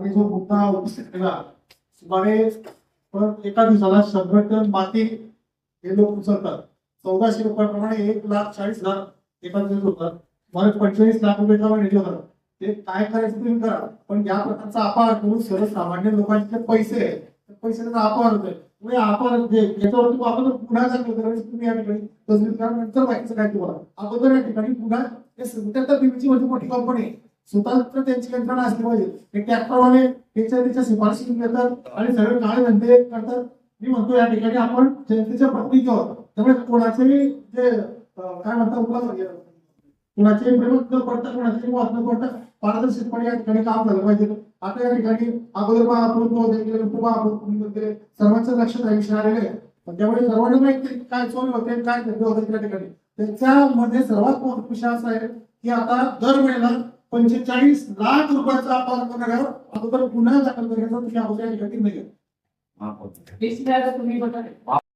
आणि जो मुद्दा उपस्थित केला सुमारे एका दिवसाला 100 टन माती हे लोक उचलतात. 1400 रुपयाप्रमाणे 1,40,000 एका दिवसात होतात. मला 25 लाख रुपयाचा निधी होता. ते काय करायचं तुम्ही करा, पण या प्रकारचा अपहार करून सर्वसामान्य लोकांचे पैसे त्याचा अपहार होतोय. अपहार याच्यावरती आपण पुन्हा तुम्ही या ठिकाणी नंतर बाकीचं काय तुम्हाला अगोदर या ठिकाणी पुन्हा बीबीची म्हणजे मोठी कंपनी स्वतंत्र त्यांची यंत्रणा असली पाहिजे. ते ट्रॅक्टरवाले त्याच्या शिफारशी घेतात आणि सगळे काय धंदे करतात. मी म्हणतो या ठिकाणी आपण जनतेच्या प्रतिनिधी आहोत, त्यामुळे कोणाचेही जे काय म्हणतात कुणाचे प्रेमात न पडता कोणाचे वाद न पडता पारदर्शकपणे या ठिकाणी काम झालं पाहिजे. आता या ठिकाणी अगोदर सर्वांचं लक्षात विषय आलेले आहे. त्यामुळे सर्वांना माहिती काय चोरी होते काय धंदे होते त्या ठिकाणी. त्याच्यामध्ये सर्वात मोठा विषय असा आहे की आता दर महिन्याला 45 लाख रुपयाचा अपहार करणाऱ्यावर अगोदर गुन्हा दाखल करण्याचा तुम्ही अगोदर या ठिकाणी नाही.